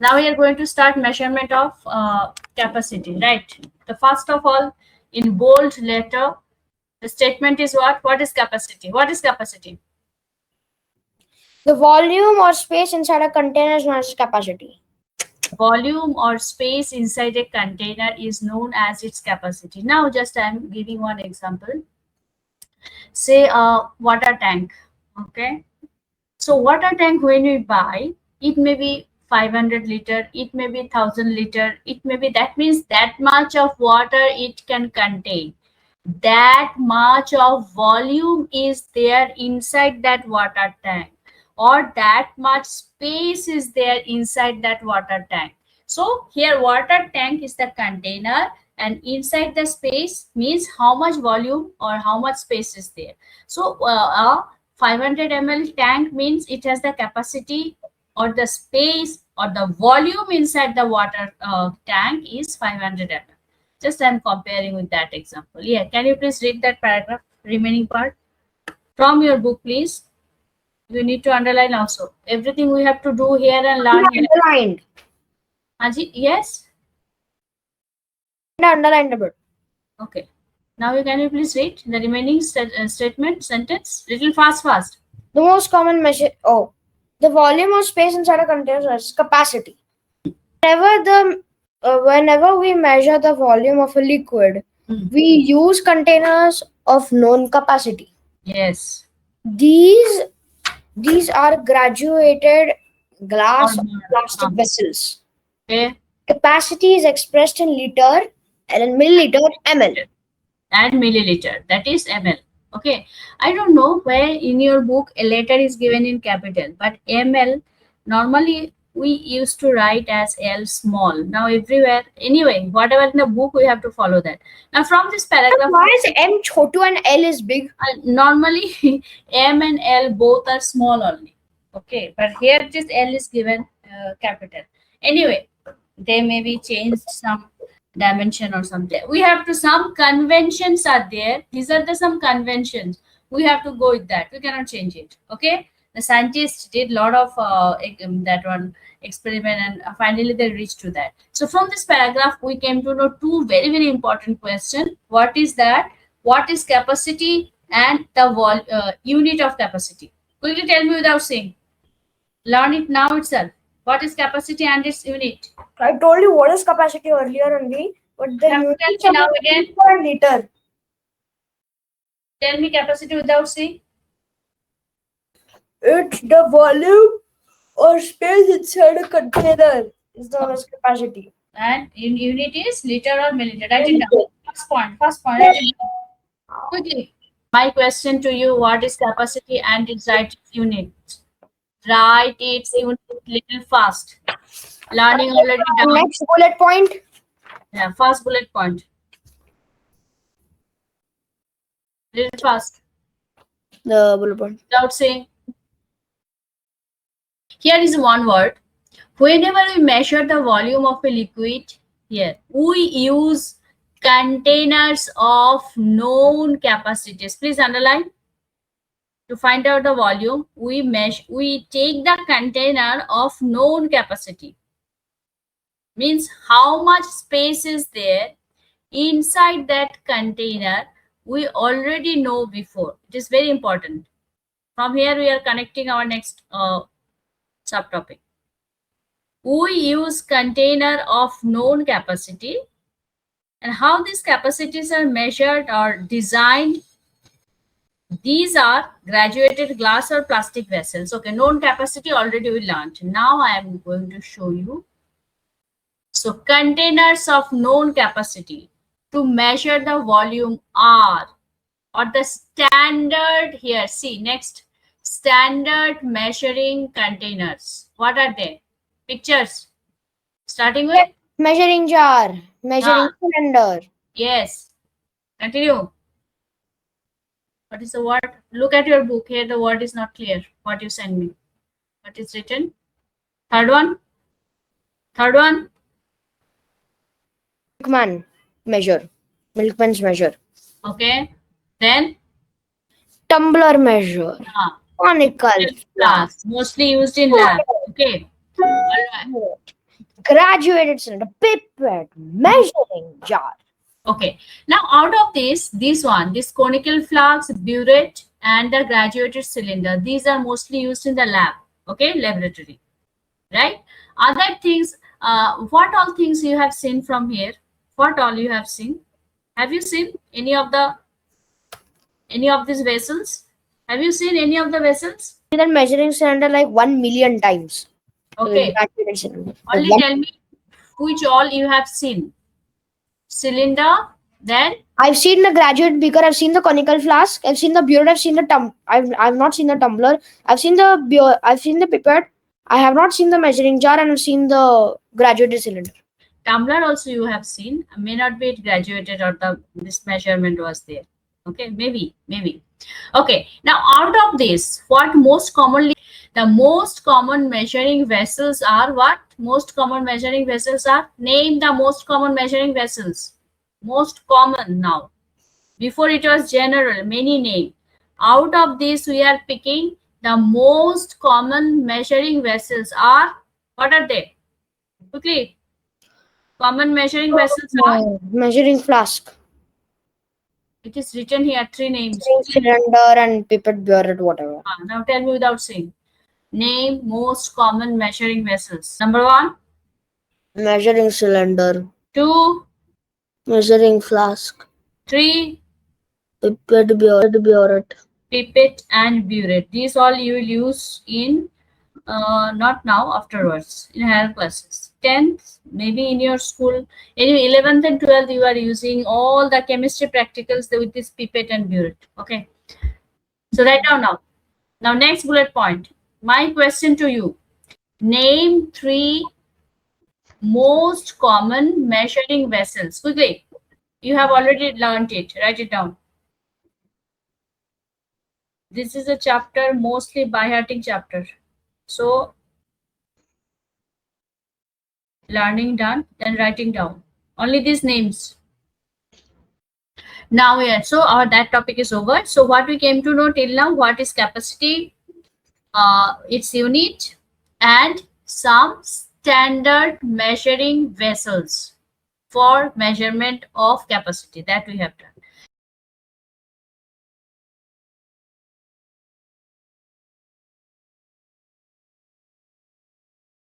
Now we are going to start measurement of capacity, right? The first of all, in bold letter, the statement is what? What is capacity? What is capacity? The volume or space inside a container is known as capacity. Volume or space inside a container is known as its capacity. Now just I am giving one example. Say a water tank. Okay. So water tank, when we buy, it may be 500 liter, it may be 1000 liter, it may be, that means that much of water it can contain. That much of volume is there inside that water tank, or that much space is there inside that water tank. So here water tank is the container, and inside the space means how much volume or how much space is there. So 500 ml tank means it has the capacity or the space or the volume inside the water tank is 500 ml. Just I'm comparing with that example. Yeah, can you please read that paragraph, remaining part from your book, please? You need to underline also. Everything we have to do here and learn here. Underlined. Ajit, yes? Underlined a bit. Okay. Now can you please read the remaining statement, sentence? Little fast. The most common measure. Oh, the volume of space inside a container is capacity. Whenever we measure the volume of a liquid, we use containers of known capacity. Yes. These are graduated glass or plastic vessels. Okay. Capacity is expressed in liter and in milliliter ml. And milliliter, that is ml. Okay, I don't know where in your book a letter is given in capital, but ml normally we used to write as L small. Now everywhere, anyway, whatever in the book, we have to follow that. Now from this paragraph, why is M chotu and L is big? Normally M and L both are small only. Okay, but here this L is given capital. Anyway, they may be changed some dimension or something. We have to, some conventions are there. These are the some conventions. We have to go with that. We cannot change it. Okay. The scientists did lot of that one experiment, and finally they reached to that. So from this paragraph, we came to know two very important questions. What is that? What is capacity and the unit of capacity? Quickly tell me without saying. Learn it now itself. What is capacity and its unit? I told you what is capacity earlier only, but the unit Tell me now again. per liter. Tell me capacity without saying. It's the volume or space inside a container is known as capacity. And in unit is liter or milliliter. Write it down. First point. Write it down. Quickly. My question to you: what is capacity and its right unit? Write its unit little fast. Learning already done. Next bullet point. Yeah, first bullet point. Little fast. The bullet point. Without saying. Here is one word. Whenever we measure the volume of a liquid, here we use containers of known capacities. Please underline. To find out the volume, we take the container of known capacity. Means how much space is there inside that container, we already know before. It is very important. From here we are connecting our next subtopic. We use container of known capacity, and how these capacities are measured or designed. These are graduated glass or plastic vessels. Okay, known capacity already we learned. Now I am going to show you. So containers of known capacity to measure the volume are, or the standard here. See next, standard measuring containers. What are they? Pictures. Starting with measuring jar, measuring cylinder. Yes. Continue. What is the word? Look at your book. Here the word is not clear. What you send me. What is written? Third one. Milkman measure. Milkman's measure. Okay. Then tumbler measure. Conical glass. Mostly used in lab. Okay. All right. graduated cylinder, pipette, measuring jar. Okay. Now, out of this conical flask, burette, and the graduated cylinder, these are mostly used in the lab. Okay, laboratory, right? Other things, what all things you have seen from here? What all you have seen? Have you seen any of these vessels? Have you seen any of the vessels? That measuring cylinder like 1 million times. Okay. Graduated cylinder. Only tell me which all you have seen. Cylinder, then I've seen the graduate beaker. I've seen the conical flask. I've seen the burette. I've seen the I've not seen the tumbler. I've seen the I've seen the pipette. I have not seen the measuring jar, and I've seen the graduated cylinder. tumbler also you have seen. May not be it graduated or this measurement was there. Okay, maybe. Okay, now out of this, what most commonly, the most common measuring vessels are what? Most common measuring vessels are? Name the most common measuring vessels. Most common now. Before it was general, many name. Out of this, we are picking the most common measuring vessels are, what are they? Quickly. Common measuring vessels are? Measuring flask. It is written here, 3 names. Cylinder and pipette, burette, whatever. Now tell me without saying. Name most common measuring vessels. Number 1. Measuring cylinder. 2. Measuring flask. 3. Pipette, burette. Pipette and burette. These all you will use in, not now, afterwards, in higher classes. 10th, maybe in your school. Anyway, 11th and 12th, you are using all the chemistry practicals with this pipette and burette. Okay. So write down now. Now, next bullet point. My question to you. Name 3 most common measuring vessels. Quickly. You have already learned it. Write it down. This is a chapter, mostly by hearting chapter. So, learning done, then writing down. Only these names. Now, yeah, so that topic is over. So, what we came to know till now, what is capacity, its unit, and some standard measuring vessels for measurement of capacity that we have done.